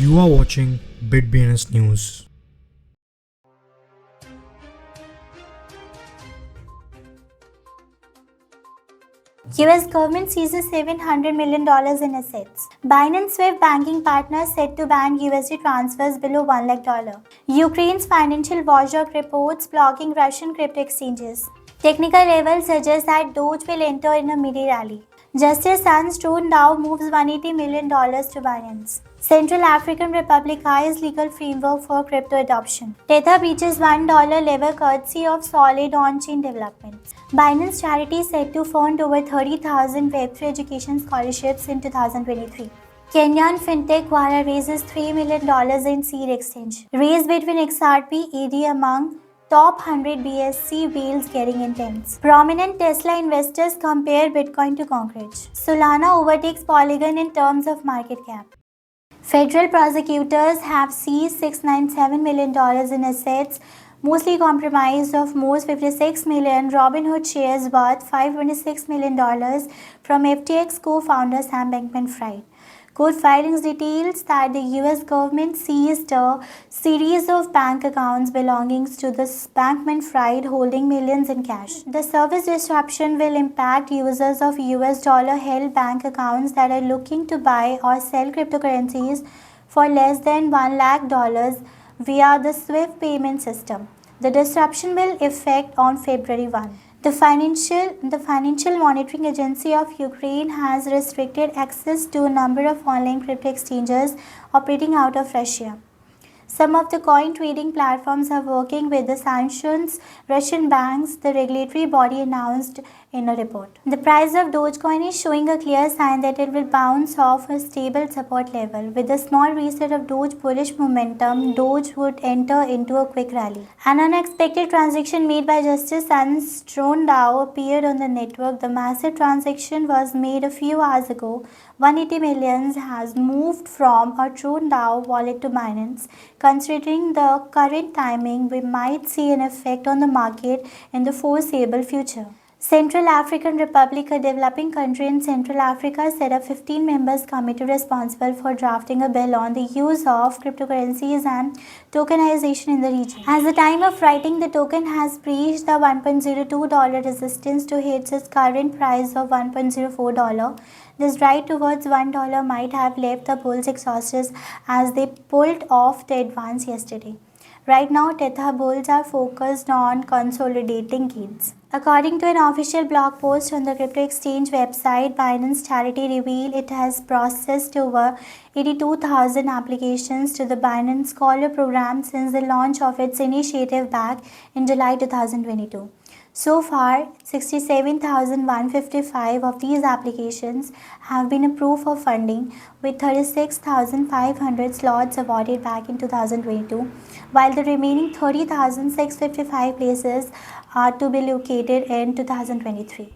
You are watching BitBNS News. US government seizes $700 million in assets. Binance Swift banking partner said to ban USD transfers below $1 lakh. Ukraine's financial watchdog reports blocking Russian crypto exchanges. Technical level suggests that Doge will enter in a mini rally. Justice Hans Trone now moves $180 million to Binance. Central African Republic eyes legal framework for crypto adoption. Tether reaches $1 level courtesy of solid on-chain developments. Binance Charity said to fund over 30,000 Web3 education scholarships in 2023. Kenyan fintech Wara raises $3 million in seed exchange. Race between XRP AD among top 100 BSC whales getting intense. Prominent Tesla investors compare Bitcoin to Concrete. Solana overtakes Polygon in terms of market cap. Federal prosecutors have seized $697 million in assets, mostly comprised of Moore's 56 million Robinhood shares worth $526 million from FTX co-founder Sam Bankman-Fried. Court filings details that the US government seized a series of bank accounts belonging to the Bankman-Fried holding millions in cash. The service disruption will impact users of US dollar-held bank accounts that are looking to buy or sell cryptocurrencies for less than $1 lakh via the SWIFT payment system. The disruption will effect on February 1. The Financial Monitoring Agency of Ukraine has restricted access to a number of online crypto exchanges operating out of Russia. Some of the coin trading platforms are working with the sanctions Russian banks, the regulatory body announced in a report. The price of Dogecoin is showing a clear sign that it will bounce off a stable support level. With a small reset of Doge bullish momentum, Doge would enter into a quick rally. An unexpected transaction made by Justice Hans Trone DAO appeared on the network. The massive transaction was made a few hours ago. 180 million has moved from a Trone DAO wallet to Binance. Considering the current timing, we might see an effect on the market in the foreseeable future. Central African Republic, a developing country in Central Africa, set up 15 members committee responsible for drafting a bill on the use of cryptocurrencies and tokenization in the region. At the time of writing, the token has breached the $1.02 resistance to hit its current price of $1.04. This ride towards $1 might have left the bulls exhausted as they pulled off the advance yesterday. Right now, Tether bulls are focused on consolidating gains. According to an official blog post on the crypto exchange website, Binance Charity revealed it has processed over 82,000 applications to the Binance Scholar program since the launch of its initiative back in July 2022. So far, 67,155 of these applications have been approved for funding, with 36,500 slots awarded back in 2022, while the remaining 30,655 places are to be located in 2023.